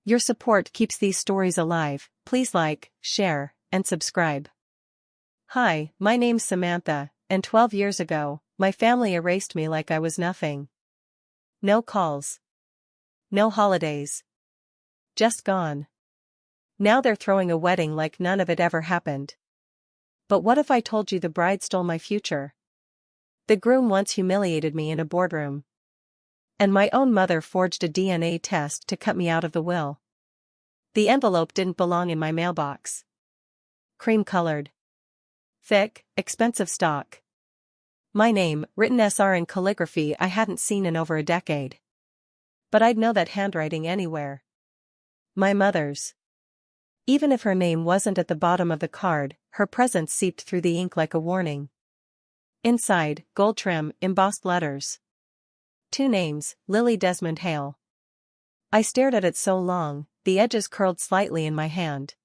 Your support keeps these stories alive. Please like, share, and subscribe. Hi, my name's Samantha, and 12 years ago, my family erased me like I was nothing. No calls. No holidays. Just gone. Now they're throwing a wedding like none of it ever happened. But what if I told you the bride stole my future? The groom once humiliated me in a boardroom. And my own mother forged a DNA test to cut me out of the will. The envelope didn't belong in my mailbox. Cream-colored. Thick, expensive stock. My name, written SR in calligraphy I hadn't seen in over a decade. But I'd know that handwriting anywhere. My mother's. Even if her name wasn't at the bottom of the card, her presence seeped through the ink like a warning. Inside, gold trim, embossed letters. 2 names, Lily Desmond Hale. I stared at it so long, the edges curled slightly in my hand.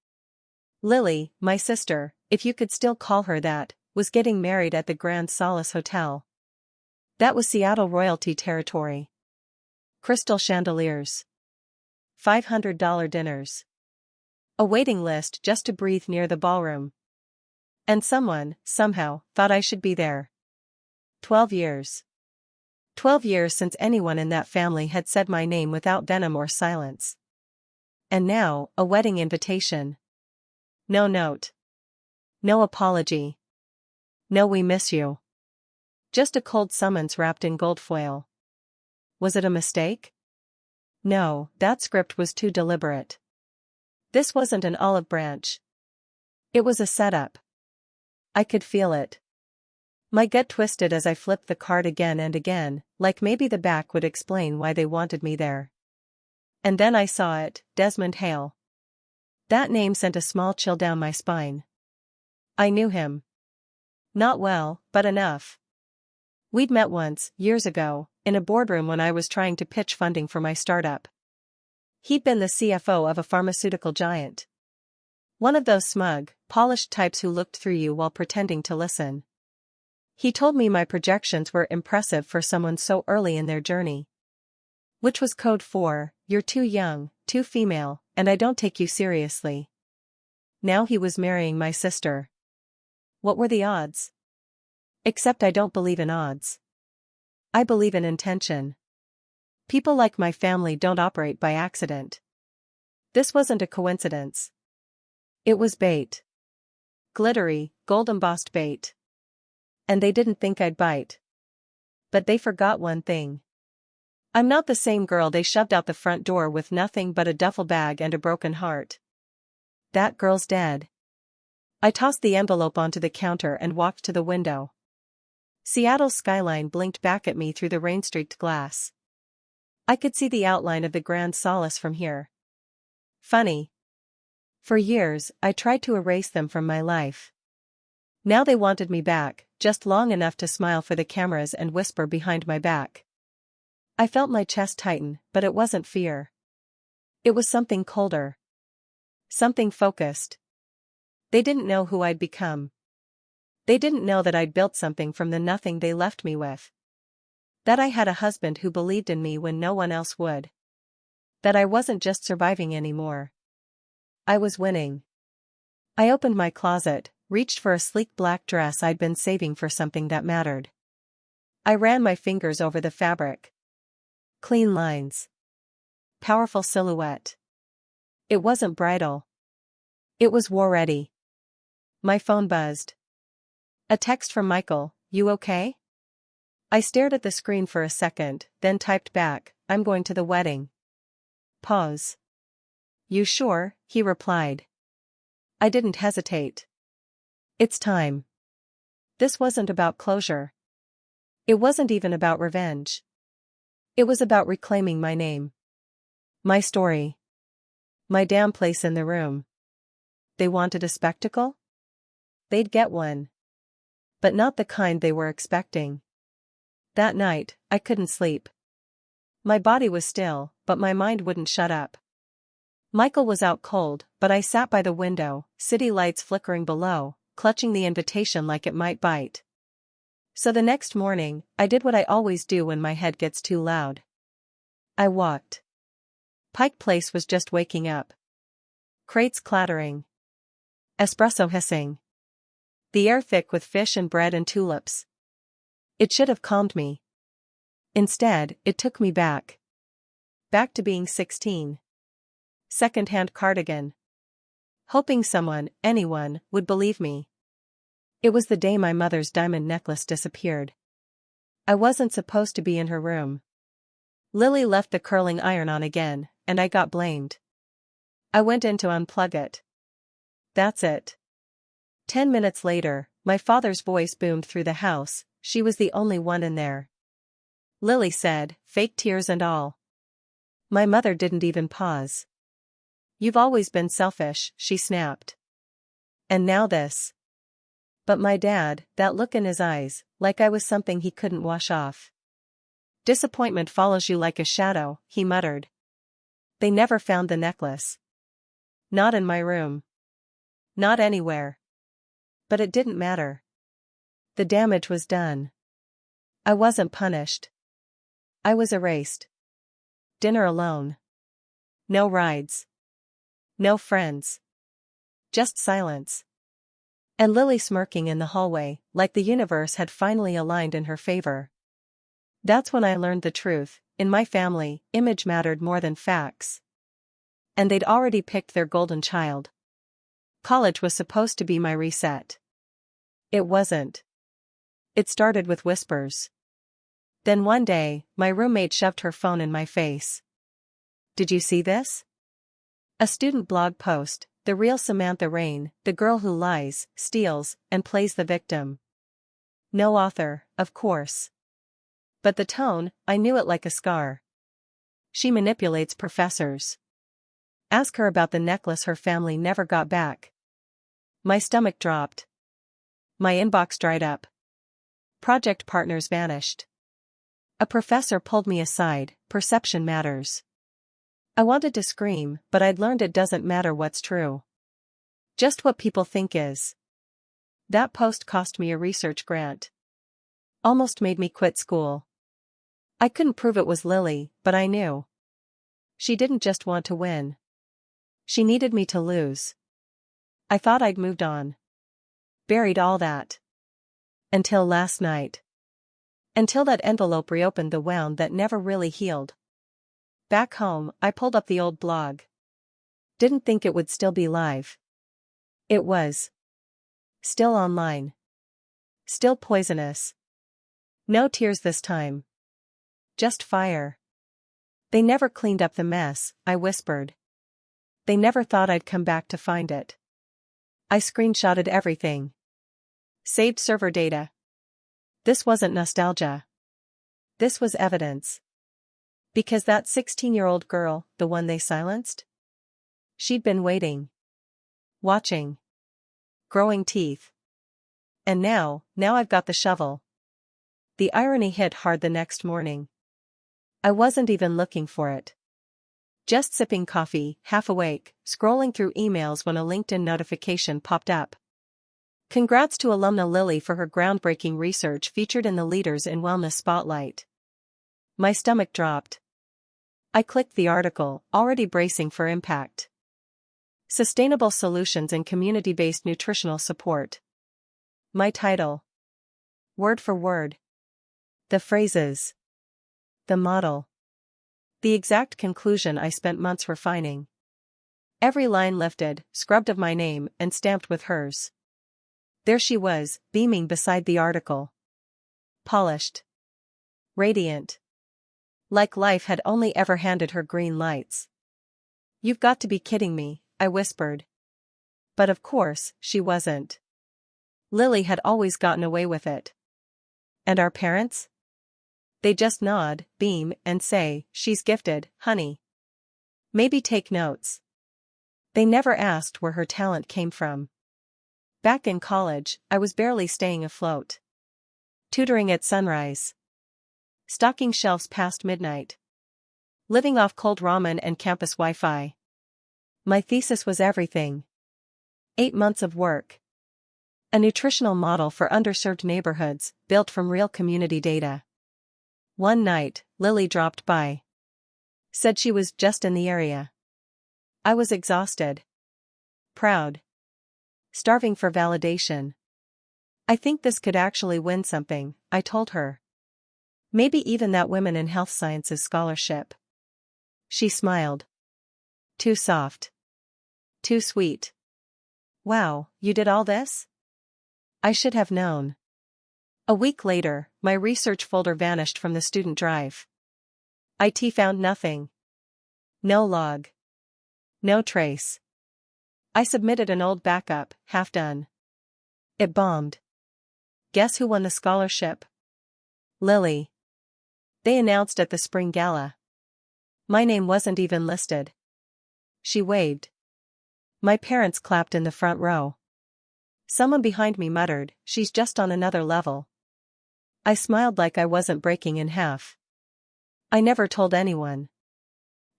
Lily, my sister, if you could still call her that, was getting married at the Grand Solace Hotel. That was Seattle royalty territory. Crystal chandeliers. $500 dinners. A waiting list just to breathe near the ballroom. And someone, somehow, thought I should be there. 12 years. 12 years since anyone in that family had said my name without venom or silence. And now, a wedding invitation. No note. No apology. No we miss you. Just a cold summons wrapped in gold foil. Was it a mistake? No, that script was too deliberate. This wasn't an olive branch. It was a setup. I could feel it. My gut twisted as I flipped the card again and again, like maybe the back would explain why they wanted me there. And then I saw it, Desmond Hale. That name sent a small chill down my spine. I knew him. Not well, but enough. We'd met once, years ago, in a boardroom when I was trying to pitch funding for my startup. He'd been the CFO of a pharmaceutical giant. One of those smug, polished types who looked through you while pretending to listen. He told me my projections were impressive for someone so early in their journey. Which was code for, you're too young, too female, and I don't take you seriously. Now he was marrying my sister. What were the odds? Except I don't believe in odds. I believe in intention. People like my family don't operate by accident. This wasn't a coincidence. It was bait. Glittery, gold-embossed bait. And they didn't think I'd bite. But they forgot one thing. I'm not the same girl they shoved out the front door with nothing but a duffel bag and a broken heart. That girl's dead. I tossed the envelope onto the counter and walked to the window. Seattle's skyline blinked back at me through the rain-streaked glass. I could see the outline of the Grand Solace from here. Funny. For years, I tried to erase them from my life. Now they wanted me back, just long enough to smile for the cameras and whisper behind my back. I felt my chest tighten, but it wasn't fear. It was something colder. Something focused. They didn't know who I'd become. They didn't know that I'd built something from the nothing they left me with. That I had a husband who believed in me when no one else would. That I wasn't just surviving anymore. I was winning. I opened my closet, reached for a sleek black dress I'd been saving for something that mattered. I ran my fingers over the fabric. Clean lines. Powerful silhouette. It wasn't bridal. It was war-ready. My phone buzzed. A text from Michael, "You okay?" I stared at the screen for a second, then typed back, "I'm going to the wedding." Pause. "You sure?" he replied. I didn't hesitate. It's time. This wasn't about closure. It wasn't even about revenge. It was about reclaiming my name. My story. My damn place in the room. They wanted a spectacle? They'd get one. But not the kind they were expecting. That night, I couldn't sleep. My body was still, but my mind wouldn't shut up. Michael was out cold, but I sat by the window, city lights flickering below, clutching the invitation like it might bite. So the next morning, I did what I always do when my head gets too loud. I walked. Pike Place was just waking up. Crates clattering. Espresso hissing. The air thick with fish and bread and tulips. It should have calmed me. Instead, it took me back. Back to being 16. Second-hand cardigan. Hoping someone, anyone, would believe me. It was the day my mother's diamond necklace disappeared. I wasn't supposed to be in her room. Lily left the curling iron on again, and I got blamed. I went in to unplug it. That's it. 10 minutes later, my father's voice boomed through the house. She was the only one in there. Lily said, fake tears and all. My mother didn't even pause. You've always been selfish, she snapped. And now this. But my dad, that look in his eyes, like I was something he couldn't wash off. Disappointment follows you like a shadow, he muttered. They never found the necklace. Not in my room. Not anywhere. But it didn't matter. The damage was done. I wasn't punished. I was erased. Dinner alone. No rides. No friends. Just silence. And Lily smirking in the hallway, like the universe had finally aligned in her favor. That's when I learned the truth. In my family, image mattered more than facts. And they'd already picked their golden child. College was supposed to be my reset. It wasn't. It started with whispers. Then one day, my roommate shoved her phone in my face. Did you see this? A student blog post, the real Samantha Rain, the girl who lies, steals, and plays the victim. No author, of course. But the tone, I knew it like a scar. She manipulates professors. Ask her about the necklace her family never got back. My stomach dropped. My inbox dried up. Project partners vanished. A professor pulled me aside. Perception matters. I wanted to scream, but I'd learned it doesn't matter what's true. Just what people think is. That post cost me a research grant. Almost made me quit school. I couldn't prove it was Lily, but I knew. She didn't just want to win. She needed me to lose. I thought I'd moved on. Buried all that. Until last night. Until that envelope reopened the wound that never really healed. Back home, I pulled up the old blog. Didn't think it would still be live. It was. Still online. Still poisonous. No tears this time. Just fire. They never cleaned up the mess, I whispered. They never thought I'd come back to find it. I screenshotted everything. Saved server data. This wasn't nostalgia. This was evidence. Because that 16-year-old girl, the one they silenced? She'd been waiting. Watching. Growing teeth. And now I've got the shovel. The irony hit hard the next morning. I wasn't even looking for it. Just sipping coffee, half awake, scrolling through emails when a LinkedIn notification popped up. Congrats to alumna Lily for her groundbreaking research featured in the Leaders in Wellness Spotlight. My stomach dropped. I clicked the article, already bracing for impact. Sustainable Solutions in Community-Based Nutritional Support. My title. Word for word. The phrases. The model. The exact conclusion I spent months refining. Every line lifted, scrubbed of my name, and stamped with hers. There she was, beaming beside the article. Polished. Radiant. Like life had only ever handed her green lights. You've got to be kidding me, I whispered. But of course, she wasn't. Lily had always gotten away with it. And our parents? They just nod, beam, and say, she's gifted, honey. Maybe take notes. They never asked where her talent came from. Back in college, I was barely staying afloat. Tutoring at sunrise. Stocking shelves past midnight. Living off cold ramen and campus Wi-Fi. My thesis was everything. 8 months of work. A nutritional model for underserved neighborhoods, built from real community data. One night, Lily dropped by. Said she was just in the area. I was exhausted. Proud. Starving for validation. I think this could actually win something, I told her. Maybe even that Women in Health Sciences scholarship. She smiled. Too soft. Too sweet. Wow, you did all this? I should have known. A week later, my research folder vanished from the student drive. IT found nothing. No log. No trace. I submitted an old backup, half done. It bombed. Guess who won the scholarship? Lily. They announced at the spring gala. My name wasn't even listed. She waved. My parents clapped in the front row. Someone behind me muttered, "She's just on another level." I smiled like I wasn't breaking in half. I never told anyone.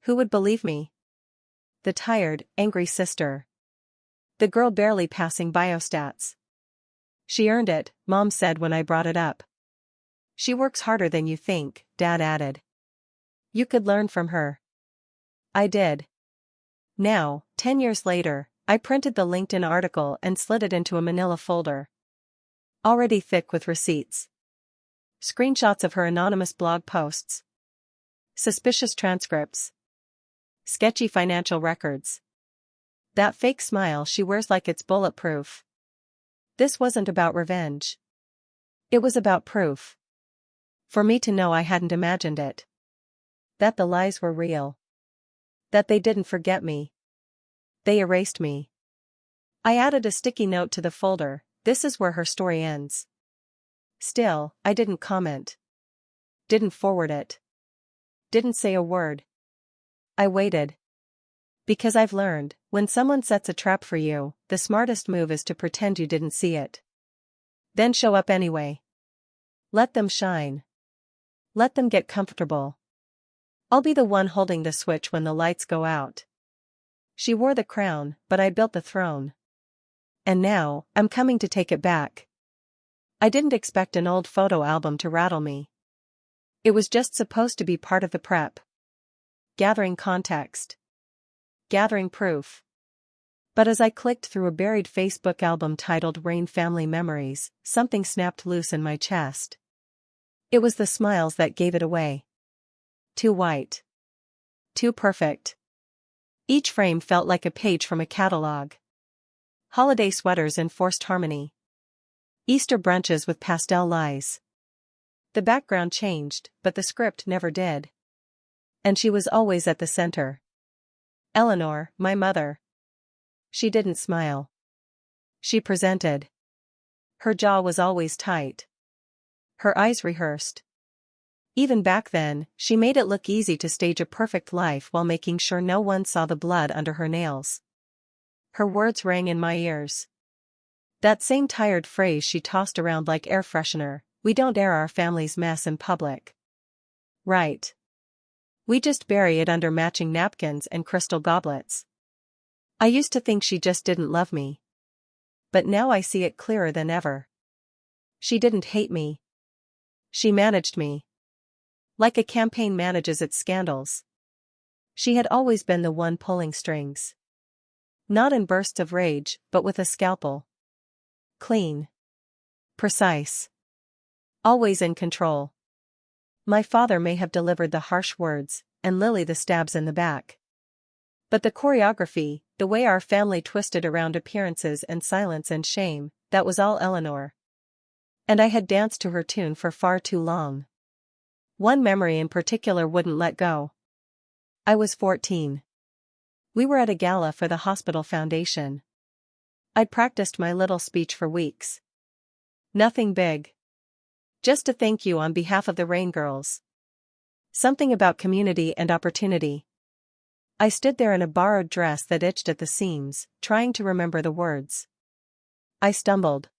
Who would believe me? The tired, angry sister. The girl barely passing biostats. She earned it, Mom said when I brought it up. She works harder than you think, Dad added. You could learn from her. I did. Now, 10 years later, I printed the LinkedIn article and slid it into a manila folder. Already thick with receipts. Screenshots of her anonymous blog posts. Suspicious transcripts. Sketchy financial records. That fake smile she wears like it's bulletproof. This wasn't about revenge. It was about proof. For me to know I hadn't imagined it. That the lies were real. That they didn't forget me. They erased me. I added a sticky note to the folder, "This is where her story ends." Still, I didn't comment. Didn't forward it. Didn't say a word. I waited. Because I've learned, when someone sets a trap for you, the smartest move is to pretend you didn't see it. Then show up anyway. Let them shine. Let them get comfortable. I'll be the one holding the switch when the lights go out. She wore the crown, but I built the throne. And now, I'm coming to take it back. I didn't expect an old photo album to rattle me. It was just supposed to be part of the prep. Gathering context. Gathering proof. But as I clicked through a buried Facebook album titled Rain Family Memories, something snapped loose in my chest. It was the smiles that gave it away. Too white. Too perfect. Each frame felt like a page from a catalog. Holiday sweaters in forced harmony. Easter brunches with pastel lies. The background changed, but the script never did. And she was always at the center. Eleanor, my mother. She didn't smile. She presented. Her jaw was always tight. Her eyes rehearsed. Even back then, she made it look easy to stage a perfect life while making sure no one saw the blood under her nails. Her words rang in my ears. That same tired phrase she tossed around like air freshener, "We don't air our family's mess in public." Right. We just bury it under matching napkins and crystal goblets. I used to think she just didn't love me. But now I see it clearer than ever. She didn't hate me. She managed me. Like a campaign manages its scandals. She had always been the one pulling strings. Not in bursts of rage, but with a scalpel. Clean. Precise. Always in control. My father may have delivered the harsh words, and Lily the stabs in the back. But the choreography, the way our family twisted around appearances and silence and shame, that was all Eleanor. And I had danced to her tune for far too long. One memory in particular wouldn't let go. I was 14. We were at a gala for the hospital foundation. I'd practiced my little speech for weeks. Nothing big. Just a thank you on behalf of the Rain Girls. Something about community and opportunity. I stood there in a borrowed dress that itched at the seams, trying to remember the words. I stumbled.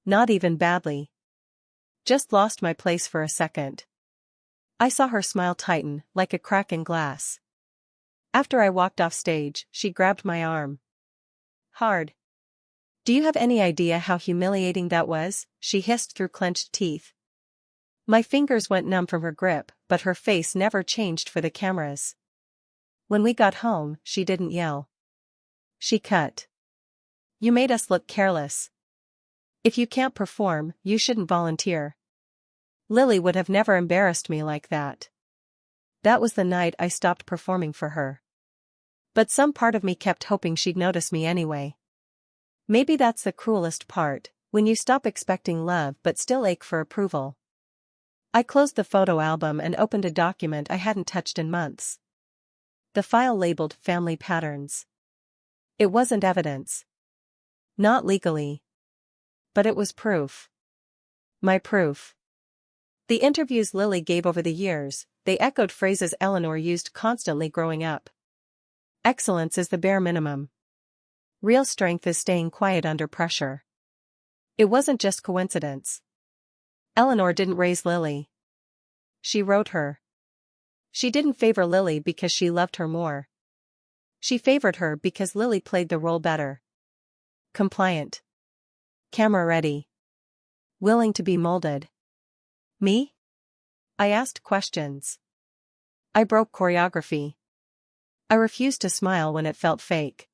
Not even badly. Just lost my place for a second. I saw her smile tighten, like a crack in glass. After I walked off stage, she grabbed my arm. Hard. Do you have any idea how humiliating that was? She hissed through clenched teeth. My fingers went numb from her grip, but her face never changed for the cameras. When we got home, she didn't yell. She cut. "You made us look careless. If you can't perform, you shouldn't volunteer." Lily would have never embarrassed me like that. That was the night I stopped performing for her. But some part of me kept hoping she'd notice me anyway. Maybe that's the cruelest part, when you stop expecting love but still ache for approval. I closed the photo album and opened a document I hadn't touched in months. The file labeled Family Patterns. It wasn't evidence. Not legally. But it was proof. My proof. The interviews Lily gave over the years, they echoed phrases Eleanor used constantly growing up. Excellence is the bare minimum. Real strength is staying quiet under pressure. It wasn't just coincidence. Eleanor didn't raise Lily. She wrote her. She didn't favor Lily because she loved her more. She favored her because Lily played the role better. Compliant. Camera ready. Willing to be molded. Me? I asked questions. I broke choreography. I refused to smile when it felt fake.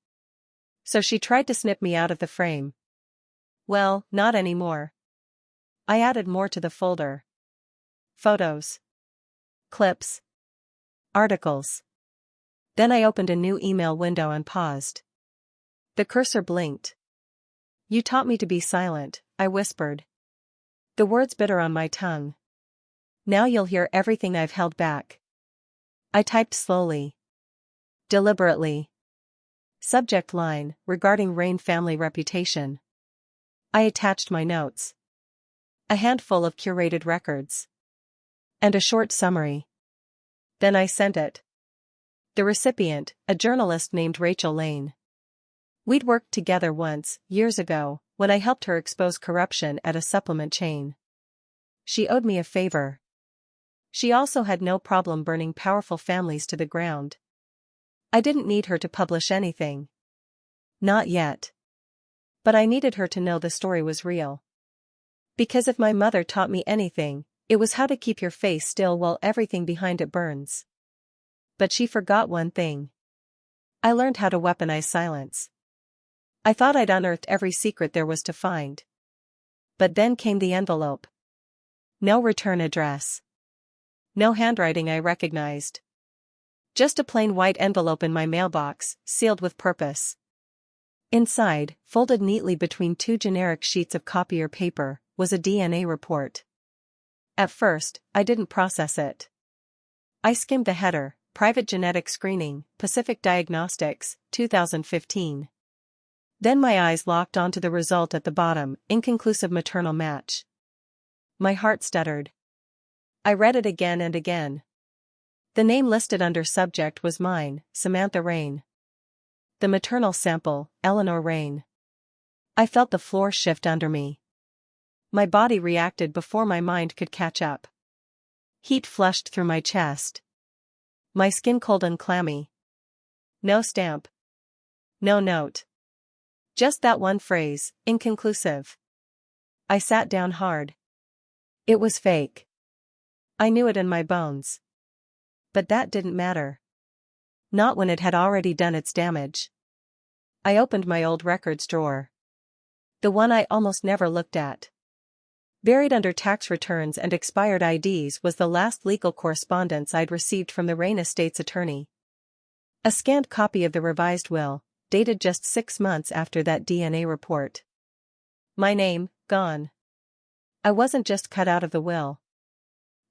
So she tried to snip me out of the frame. Well, not anymore. I added more to the folder. Photos. Clips. Articles. Then I opened a new email window and paused. The cursor blinked. "You taught me to be silent," I whispered. The words bitter on my tongue. "Now you'll hear everything I've held back." I typed slowly. Deliberately. Subject line, regarding Rain family reputation. I attached my notes. A handful of curated records. And a short summary. Then I sent it. The recipient, a journalist named Rachel Lane. We'd worked together once, years ago, when I helped her expose corruption at a supplement chain. She owed me a favor. She also had no problem burning powerful families to the ground. I didn't need her to publish anything. Not yet. But I needed her to know the story was real. Because if my mother taught me anything, it was how to keep your face still while everything behind it burns. But she forgot one thing. I learned how to weaponize silence. I thought I'd unearthed every secret there was to find. But then came the envelope. No return address. No handwriting I recognized. Just a plain white envelope in my mailbox, sealed with purpose. Inside, folded neatly between two generic sheets of copier paper, was a DNA report. At first, I didn't process it. I skimmed the header, Private Genetic Screening, Pacific Diagnostics, 2015. Then my eyes locked onto the result at the bottom, inconclusive maternal match. My heart stuttered. I read it again and again. The name listed under subject was mine, Samantha Rain. The maternal sample, Eleanor Rain. I felt the floor shift under me. My body reacted before my mind could catch up. Heat flushed through my chest. My skin cold and clammy. No stamp. No note. Just that one phrase, inconclusive. I sat down hard. It was fake. I knew it in my bones. But that didn't matter. Not when it had already done its damage. I opened my old records drawer. The one I almost never looked at. Buried under tax returns and expired IDs was the last legal correspondence I'd received from the Rain estate's attorney. A scanned copy of the revised will, dated just 6 months after that DNA report. My name, gone. I wasn't just cut out of the will.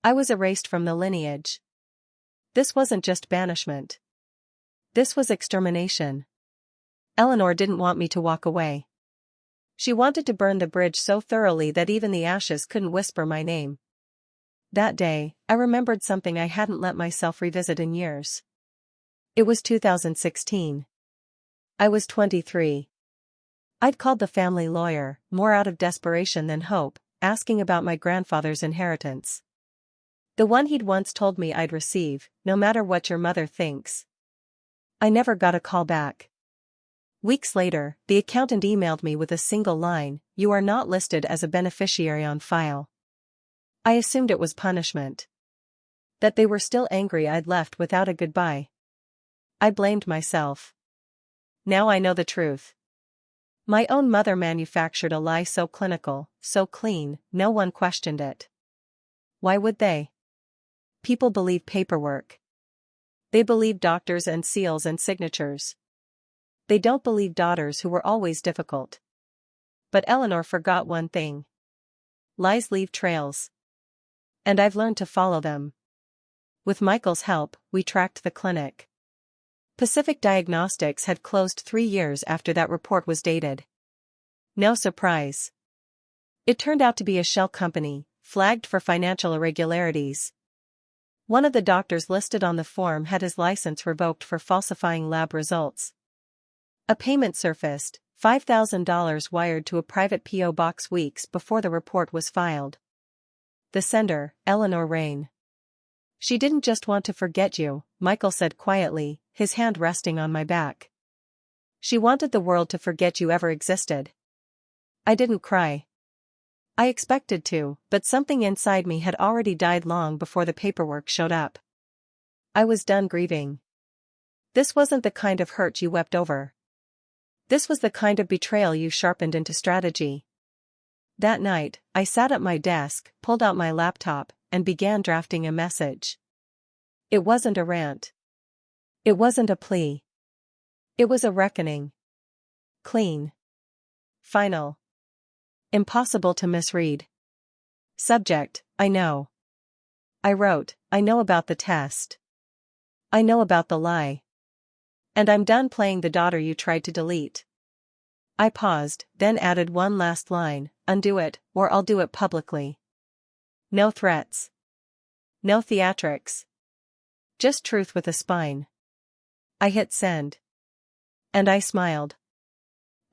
I was erased from the lineage. This wasn't just banishment. This was extermination. Eleanor didn't want me to walk away. She wanted to burn the bridge so thoroughly that even the ashes couldn't whisper my name. That day, I remembered something I hadn't let myself revisit in years. It was 2016. I was 23. I'd called the family lawyer, more out of desperation than hope, asking about my grandfather's inheritance. The one he'd once told me I'd receive, no matter what your mother thinks. I never got a call back. Weeks later, the accountant emailed me with a single line, "You are not listed as a beneficiary on file." I assumed it was punishment. That they were still angry I'd left without a goodbye. I blamed myself. Now I know the truth. My own mother manufactured a lie so clinical, so clean, no one questioned it. Why would they? People believe paperwork. They believe doctors and seals and signatures. They don't believe daughters who were always difficult. But Eleanor forgot one thing. Lies leave trails. And I've learned to follow them. With Michael's help, we tracked the clinic. Pacific Diagnostics had closed 3 years after that report was dated. No surprise. It turned out to be a shell company, flagged for financial irregularities. One of the doctors listed on the form had his license revoked for falsifying lab results. A payment surfaced, $5,000 wired to a private P.O. box weeks before the report was filed. The sender, Eleanor Rain. She didn't just want to forget you, Michael said quietly, his hand resting on my back. She wanted the world to forget you ever existed. I didn't cry. I expected to, but something inside me had already died long before the paperwork showed up. I was done grieving. This wasn't the kind of hurt you wept over. This was the kind of betrayal you sharpened into strategy. That night, I sat at my desk, pulled out my laptop, and began drafting a message. It wasn't a rant. It wasn't a plea. It was a reckoning. Clean. Final. Impossible to misread. Subject, I know. I wrote, I know about the test. I know about the lie. And I'm done playing the daughter you tried to delete. I paused, then added one last line, undo it, or I'll do it publicly. No threats. No theatrics. Just truth with a spine. I hit send. And I smiled.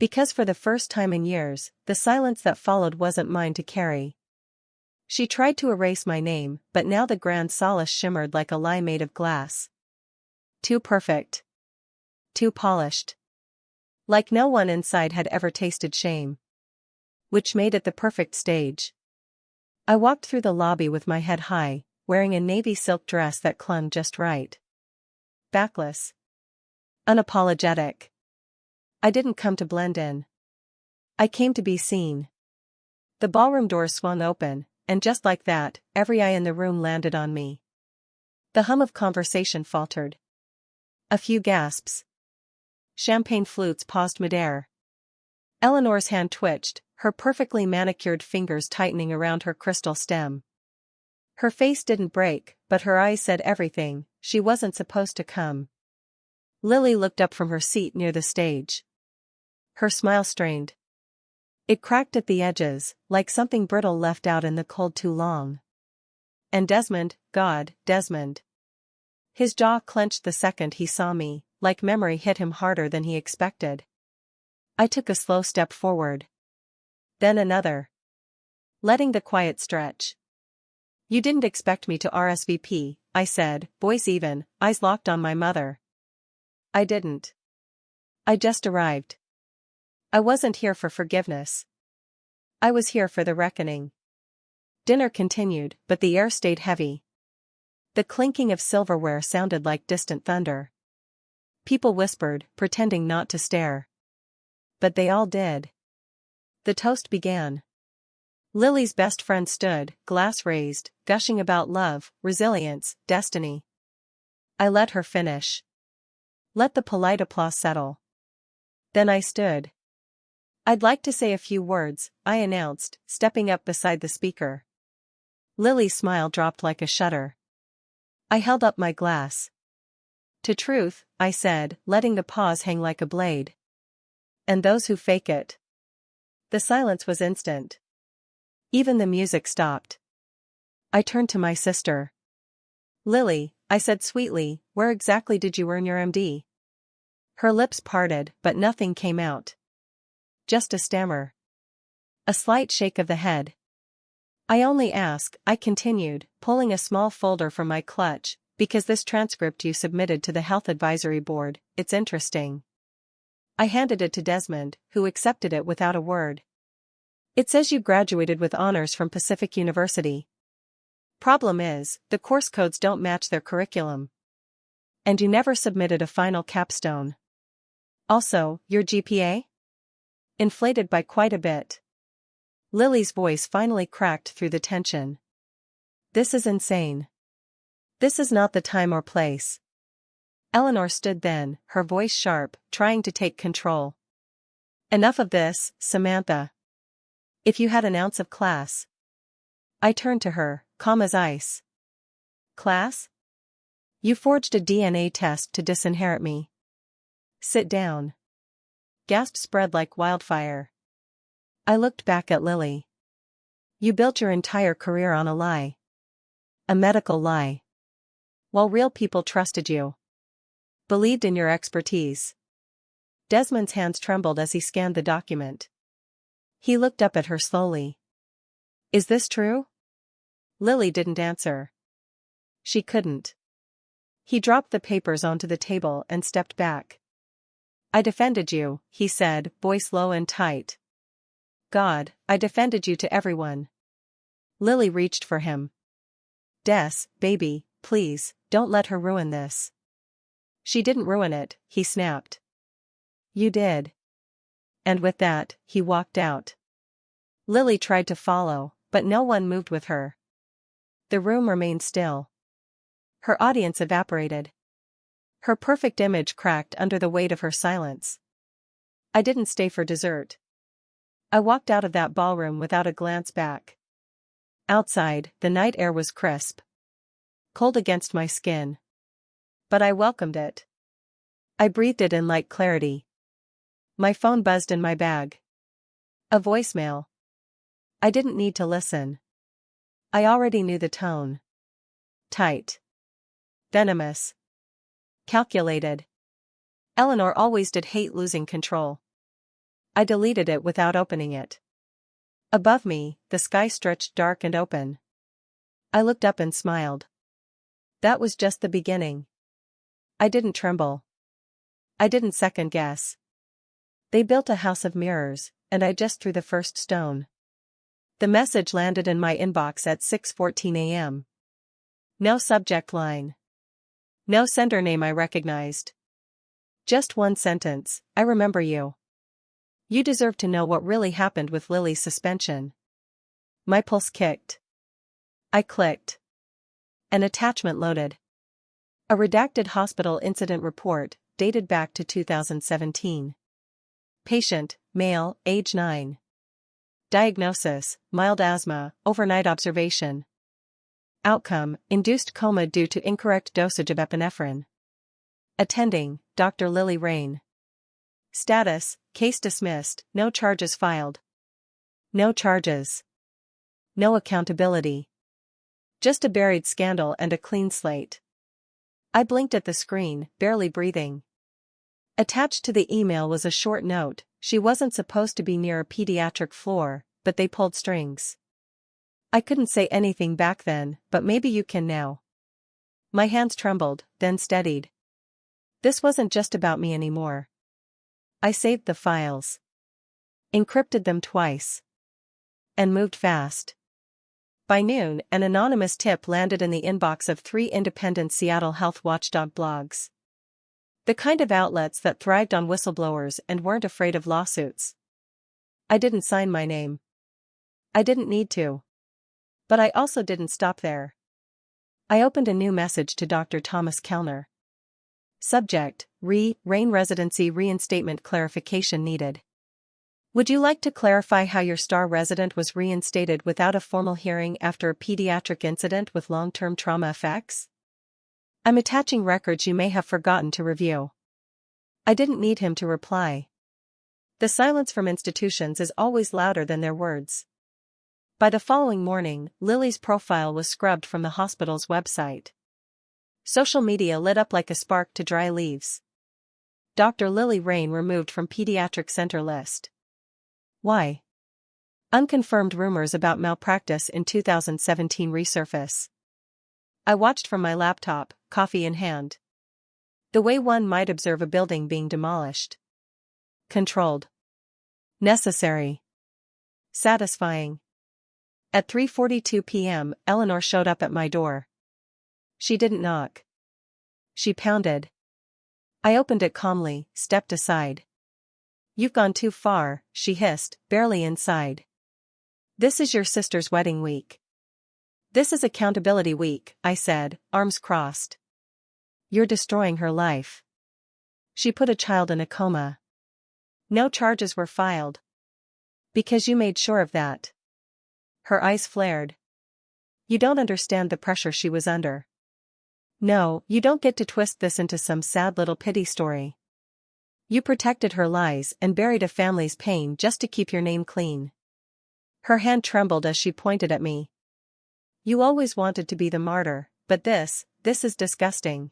Because for the first time in years, the silence that followed wasn't mine to carry. She tried to erase my name, but now the grand solace shimmered like a lie made of glass. Too perfect. Too polished. Like no one inside had ever tasted shame. Which made it the perfect stage. I walked through the lobby with my head high, wearing a navy silk dress that clung just right. Backless. Unapologetic. I didn't come to blend in. I came to be seen. The ballroom doors swung open, and just like that, every eye in the room landed on me. The hum of conversation faltered. A few gasps. Champagne flutes paused midair. Eleanor's hand twitched, her perfectly manicured fingers tightening around her crystal stem. Her face didn't break, but her eyes said everything. She wasn't supposed to come. Lily looked up from her seat near the stage. Her smile strained. It cracked at the edges, like something brittle left out in the cold too long. And Desmond, God, Desmond. His jaw clenched the second he saw me, like memory hit him harder than he expected. I took a slow step forward. Then another. Letting the quiet stretch. You didn't expect me to RSVP, I said, voice even, eyes locked on my mother. I didn't. I just arrived. I wasn't here for forgiveness. I was here for the reckoning. Dinner continued, but the air stayed heavy. The clinking of silverware sounded like distant thunder. People whispered, pretending not to stare. But they all did. The toast began. Lily's best friend stood, glass raised, gushing about love, resilience, destiny. I let her finish. Let the polite applause settle. Then I stood. I'd like to say a few words, I announced, stepping up beside the speaker. Lily's smile dropped like a shutter. I held up my glass. To truth, I said, letting the pause hang like a blade. And those who fake it. The silence was instant. Even the music stopped. I turned to my sister. Lily, I said sweetly, where exactly did you earn your MD? Her lips parted, but nothing came out. Just a stammer. A slight shake of the head. I only ask, I continued, pulling a small folder from my clutch, because this transcript you submitted to the Health Advisory Board, it's interesting. I handed it to Desmond, who accepted it without a word. It says you graduated with honors from Pacific University. Problem is, the course codes don't match their curriculum. And you never submitted a final capstone. Also, your GPA? Inflated by quite a bit. Lily's voice finally cracked through the tension. This is insane. This is not the time or place. Eleanor stood then, her voice sharp, trying to take control. Enough of this, Samantha. If you had an ounce of class. I turned to her, calm as ice. Class? You forged a DNA test to disinherit me. Sit down. Gasp spread like wildfire. I looked back at Lily. You built your entire career on a lie. A medical lie. While real people trusted you. Believed in your expertise. Desmond's hands trembled as he scanned the document. He looked up at her slowly. Is this true? Lily didn't answer. She couldn't. He dropped the papers onto the table and stepped back. I defended you, he said, voice low and tight. God, I defended you to everyone. Lily reached for him. Des, baby, please, don't let her ruin this. She didn't ruin it, he snapped. You did. And with that, he walked out. Lily tried to follow, but no one moved with her. The room remained still. Her audience evaporated. Her perfect image cracked under the weight of her silence. I didn't stay for dessert. I walked out of that ballroom without a glance back. Outside, the night air was crisp. Cold against my skin. But I welcomed it. I breathed it in like clarity. My phone buzzed in my bag. A voicemail. I didn't need to listen. I already knew the tone. Tight. Venomous. Calculated. Eleanor always did hate losing control. I deleted it without opening it. Above me, the sky stretched dark and open. I looked up and smiled. That was just the beginning. I didn't tremble. I didn't second guess. They built a house of mirrors, and I just threw the first stone. The message landed in my inbox at 6:14 a.m. No subject line. No sender name I recognized. Just one sentence, I remember you. You deserve to know what really happened with Lily's suspension. My pulse kicked. I clicked. An attachment loaded. A redacted hospital incident report, dated back to 2017. Patient, male, age 9. Diagnosis, mild asthma, overnight observation. Outcome, induced coma due to incorrect dosage of epinephrine. Attending, Dr. Lily Rain. Status, case dismissed, no charges filed. No charges. No accountability. Just a buried scandal and a clean slate. I blinked at the screen, barely breathing. Attached to the email was a short note. She wasn't supposed to be near a pediatric floor, but they pulled strings. I couldn't say anything back then, but maybe you can now. My hands trembled, then steadied. This wasn't just about me anymore. I saved the files. Encrypted them twice. And moved fast. By noon, an anonymous tip landed in the inbox of 3 independent Seattle health watchdog blogs. The kind of outlets that thrived on whistleblowers and weren't afraid of lawsuits. I didn't sign my name. I didn't need to. But I also didn't stop there. I opened a new message to Dr. Thomas Kellner. Subject, Rain residency reinstatement clarification needed. Would you like to clarify how your star resident was reinstated without a formal hearing after a pediatric incident with long-term trauma effects? I'm attaching records you may have forgotten to review. I didn't need him to reply. The silence from institutions is always louder than their words. By the following morning, Lily's profile was scrubbed from the hospital's website. Social media lit up like a spark to dry leaves. Dr. Lily Rain removed from pediatric center list. Why? Unconfirmed rumors about malpractice in 2017 resurface. I watched from my laptop, coffee in hand. The way one might observe a building being demolished. Controlled. Necessary. Satisfying. At 3:42 p.m., Eleanor showed up at my door. She didn't knock. She pounded. I opened it calmly, stepped aside. "You've gone too far," she hissed, barely inside. "This is your sister's wedding week." "This is accountability week," I said, arms crossed. "You're destroying her life. She put a child in a coma. No charges were filed. Because you made sure of that." Her eyes flared. "You don't understand the pressure she was under. No, you don't get to twist this into some sad little pity story. You protected her lies and buried a family's pain just to keep your name clean." Her hand trembled as she pointed at me. "You always wanted to be the martyr, but this is disgusting."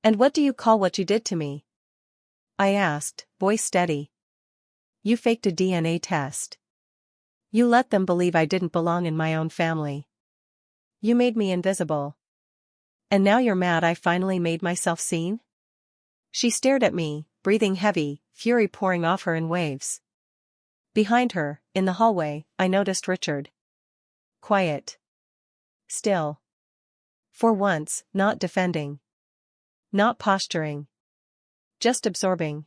"And what do you call what you did to me?" I asked, voice steady. "You faked a DNA test. You let them believe I didn't belong in my own family. You made me invisible. And now you're mad I finally made myself seen?" She stared at me, breathing heavy, fury pouring off her in waves. Behind her, in the hallway, I noticed Richard. Quiet. Still. For once, not defending. Not posturing. Just absorbing.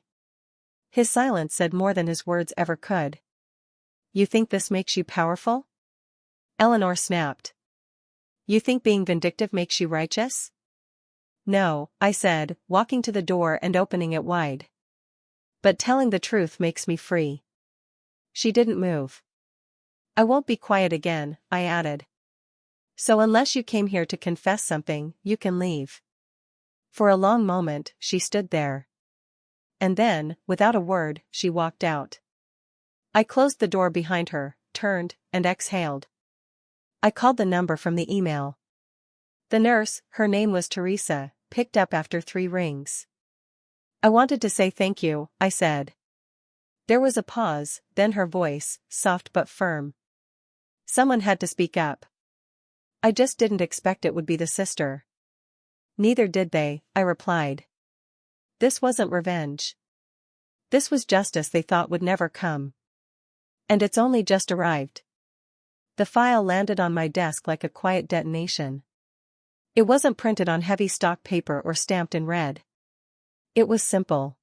His silence said more than his words ever could. "You think this makes you powerful?" Eleanor snapped. "You think being vindictive makes you righteous?" "No," I said, walking to the door and opening it wide. "But telling the truth makes me free." She didn't move. "I won't be quiet again," I added. "So unless you came here to confess something, you can leave." For a long moment, she stood there. And then, without a word, she walked out. I closed the door behind her, turned, and exhaled. I called the number from the email. The nurse, her name was Teresa, picked up after 3 rings. "I wanted to say thank you," I said. There was a pause, then her voice, soft but firm. "Someone had to speak up. I just didn't expect it would be the sister." "Neither did they," I replied. "This wasn't revenge. This was justice they thought would never come. And it's only just arrived." The file landed on my desk like a quiet detonation. It wasn't printed on heavy stock paper or stamped in red. It was simple.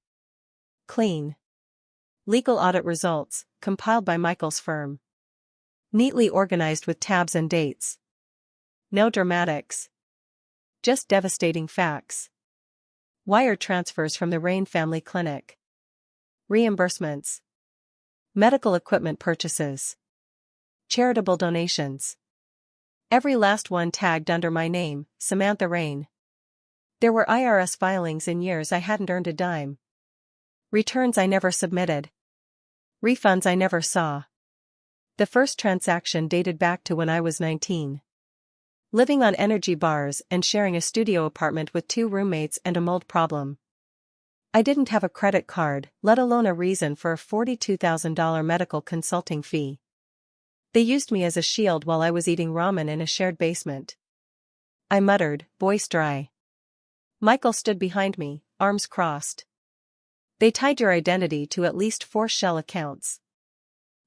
Clean. Legal audit results, compiled by Michael's firm. Neatly organized with tabs and dates. No dramatics. Just devastating facts. Wire transfers from the Rain family clinic. Reimbursements. Medical equipment purchases. Charitable donations. Every last one tagged under my name, Samantha Rain. There were IRS filings in years I hadn't earned a dime. Returns I never submitted. Refunds I never saw. The first transaction dated back to when I was 19. Living on energy bars and sharing a studio apartment with 2 roommates and a mold problem. I didn't have a credit card, let alone a reason for a $42,000 medical consulting fee. They used me as a shield while I was eating ramen in a shared basement. I muttered, voice dry. Michael stood behind me, arms crossed. "They tied your identity to at least 4 shell accounts.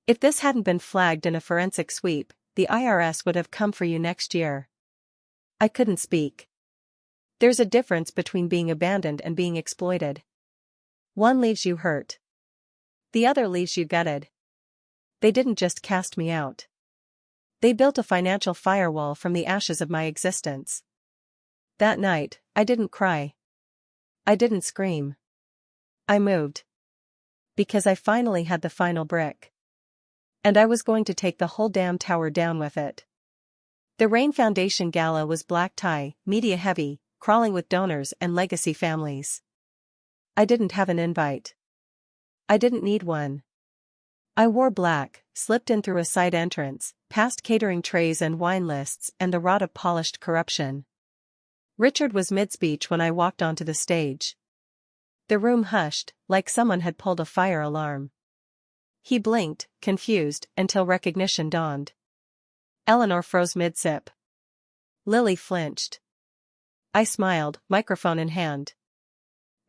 If this hadn't been flagged in a forensic sweep, the IRS would have come for you next year." I couldn't speak. There's a difference between being abandoned and being exploited. One leaves you hurt. The other leaves you gutted. They didn't just cast me out. They built a financial firewall from the ashes of my existence. That night, I didn't cry. I didn't scream. I moved. Because I finally had the final brick. And I was going to take the whole damn tower down with it. The Rain Foundation gala was black tie, media heavy, crawling with donors and legacy families. I didn't have an invite. I didn't need one. I wore black, slipped in through a side entrance, past catering trays and wine lists and the rot of polished corruption. Richard was mid-speech when I walked onto the stage. The room hushed, like someone had pulled a fire alarm. He blinked, confused, until recognition dawned. Eleanor froze mid-sip. Lily flinched. I smiled, microphone in hand.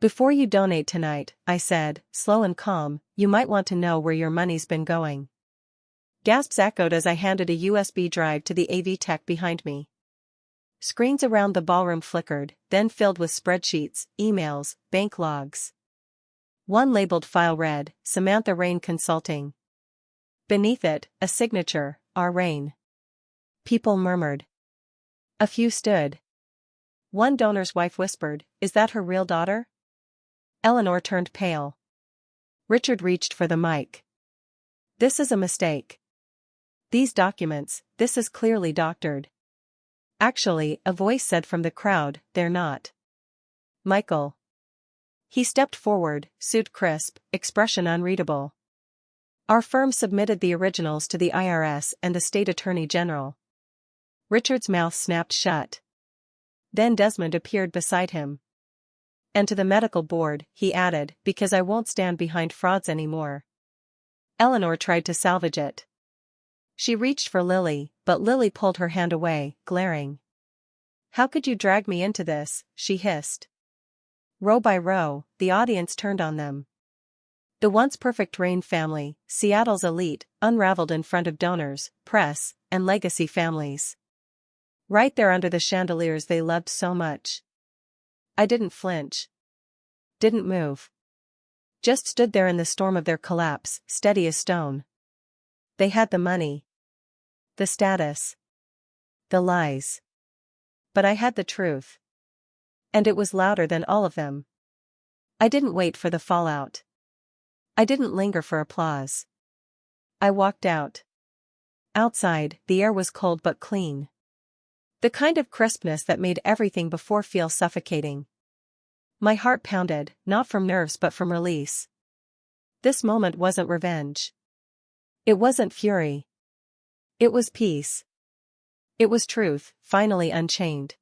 "Before you donate tonight," I said, slow and calm, "you might want to know where your money's been going." Gasps echoed as I handed a USB drive to the AV tech behind me. Screens around the ballroom flickered, then filled with spreadsheets, emails, bank logs. One labeled file read, Samantha Rain Consulting. Beneath it, a signature, R. Rain. People murmured. A few stood. One donor's wife whispered, "Is that her real daughter?" Eleanor turned pale. Richard reached for the mic. "This is a mistake. These documents, this is clearly doctored." "Actually," a voice said from the crowd, "they're not." "Michael." He stepped forward, suit crisp, expression unreadable. "Our firm submitted the originals to the IRS and the state attorney general." Richard's mouth snapped shut. Then Desmond appeared beside him. "And to the medical board," he added, "because I won't stand behind frauds anymore." Eleanor tried to salvage it. She reached for Lily, but Lily pulled her hand away, glaring. "How could you drag me into this?" she hissed. Row by row, the audience turned on them. The once perfect Rain family, Seattle's elite, unraveled in front of donors, press, and legacy families. Right there under the chandeliers they loved so much. I didn't flinch. Didn't move. Just stood there in the storm of their collapse, steady as stone. They had the money. The status. The lies. But I had the truth. And it was louder than all of them. I didn't wait for the fallout. I didn't linger for applause. I walked out. Outside, the air was cold but clean. The kind of crispness that made everything before feel suffocating. My heart pounded, not from nerves but from release. This moment wasn't revenge. It wasn't fury. It was peace. It was truth, finally unchained.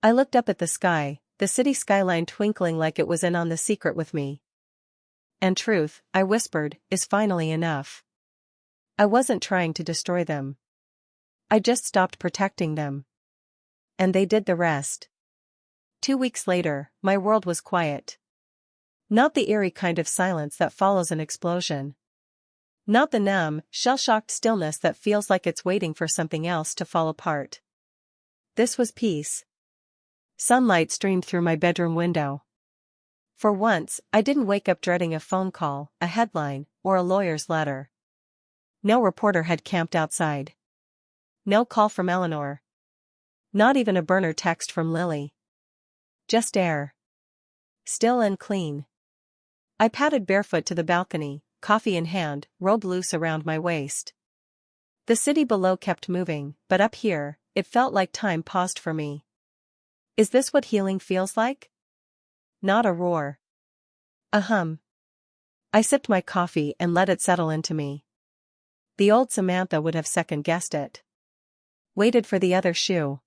I looked up at the sky, the city skyline twinkling like it was in on the secret with me. And truth, I whispered, is finally enough. I wasn't trying to destroy them. I just stopped protecting them. And they did the rest. 2 weeks later, my world was quiet. Not the eerie kind of silence that follows an explosion. Not the numb, shell-shocked stillness that feels like it's waiting for something else to fall apart. This was peace. Sunlight streamed through my bedroom window. For once, I didn't wake up dreading a phone call, a headline, or a lawyer's letter. No reporter had camped outside. No call from Eleanor. Not even a burner text from Lily. Just air. Still and clean. I padded barefoot to the balcony, coffee in hand, robe loose around my waist. The city below kept moving, but up here, it felt like time paused for me. Is this what healing feels like? Not a roar. A hum. I sipped my coffee and let it settle into me. The old Samantha would have second-guessed it. Waited for the other shoe.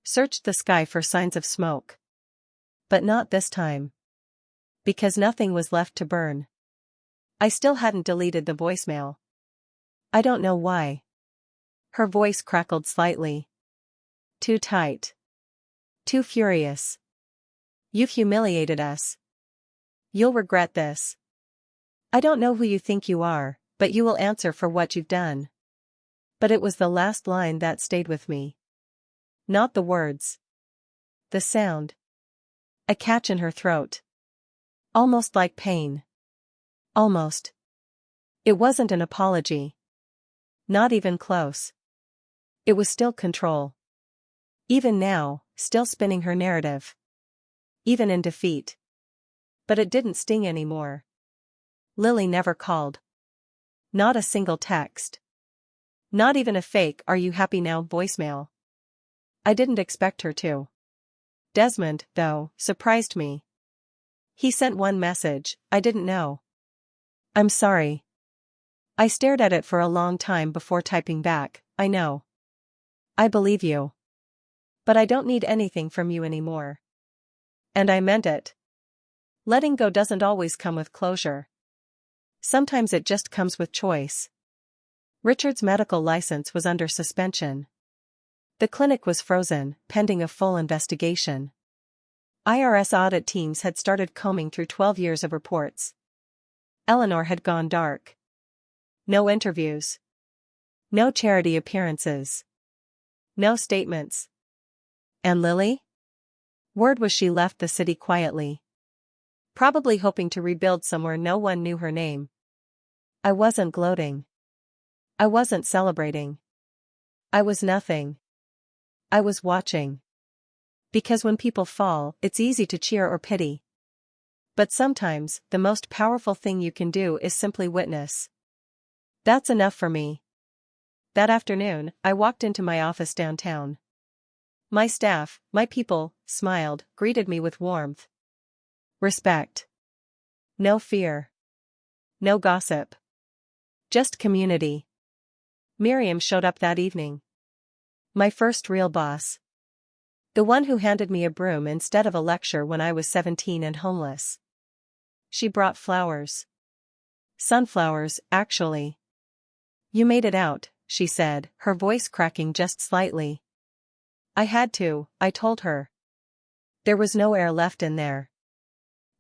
Searched the sky for signs of smoke. But not this time. Because nothing was left to burn. I still hadn't deleted the voicemail. I don't know why. Her voice crackled slightly. Too tight. Too furious. You've humiliated us. You'll regret this. I don't know who you think you are, but you will answer for what you've done. But it was the last line that stayed with me. Not the words. The sound. A catch in her throat. Almost like pain. Almost. It wasn't an apology. Not even close. It was still control. Even now, still spinning her narrative. Even in defeat. But it didn't sting anymore. Lily never called. Not a single text. Not even a fake "Are you happy now" voicemail. I didn't expect her to. Desmond, though, surprised me. He sent one message, "I didn't know. I'm sorry." I stared at it for a long time before typing back, "I know. I believe you. But I don't need anything from you anymore." And I meant it. Letting go doesn't always come with closure. Sometimes it just comes with choice. Richard's medical license was under suspension. The clinic was frozen, pending a full investigation. IRS audit teams had started combing through 12 years of reports. Eleanor had gone dark. No interviews. No charity appearances. No statements. And Lily? Word was she left the city quietly. Probably hoping to rebuild somewhere no one knew her name. I wasn't gloating. I wasn't celebrating. I was nothing. I was watching. Because when people fall, it's easy to cheer or pity. But sometimes, the most powerful thing you can do is simply witness. That's enough for me. That afternoon, I walked into my office downtown. My staff, my people, smiled, greeted me with warmth. Respect. No fear. No gossip. Just community. Miriam showed up that evening. My first real boss. The one who handed me a broom instead of a lecture when I was 17 and homeless. She brought flowers. Sunflowers, actually. You made it out, she said, her voice cracking just slightly. I had to, I told her. There was no air left in there.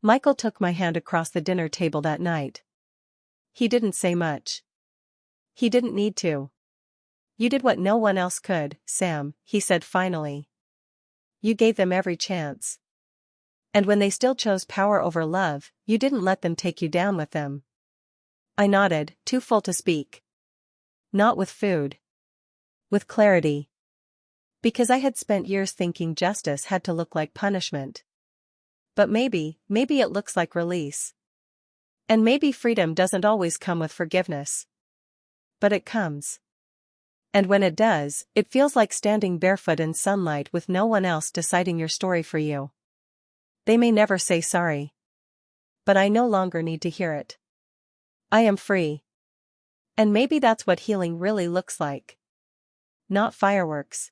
Michael took my hand across the dinner table that night. He didn't say much. He didn't need to. You did what no one else could, Sam, he said finally. You gave them every chance. And when they still chose power over love, you didn't let them take you down with them. I nodded, too full to speak. Not with food. With clarity. Because I had spent years thinking justice had to look like punishment. But maybe it looks like release. And maybe freedom doesn't always come with forgiveness. But it comes. And when it does, it feels like standing barefoot in sunlight with no one else deciding your story for you. They may never say sorry. But I no longer need to hear it. I am free. And maybe that's what healing really looks like. Not fireworks.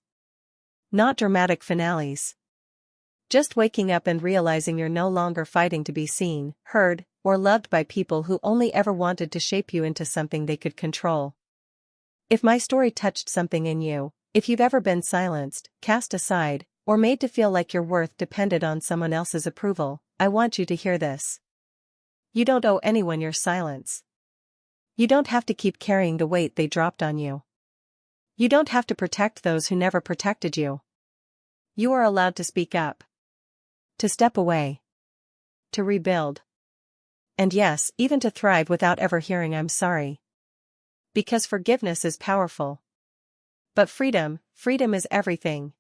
Not dramatic finales. Just waking up and realizing you're no longer fighting to be seen, heard, or loved by people who only ever wanted to shape you into something they could control. If my story touched something in you, if you've ever been silenced, cast aside, or made to feel like your worth depended on someone else's approval, I want you to hear this. You don't owe anyone your silence. You don't have to keep carrying the weight they dropped on you. You don't have to protect those who never protected you. You are allowed to speak up. To step away. To rebuild. And yes, even to thrive without ever hearing I'm sorry. Because forgiveness is powerful. But freedom is everything.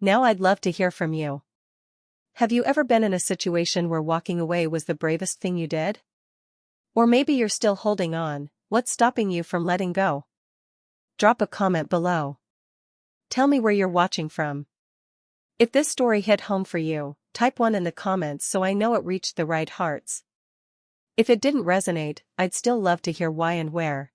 Now I'd love to hear from you. Have you ever been in a situation where walking away was the bravest thing you did? Or maybe you're still holding on, what's stopping you from letting go? Drop a comment below. Tell me where you're watching from. If this story hit home for you, type 1 in the comments so I know it reached the right hearts. If it didn't resonate, I'd still love to hear why and where.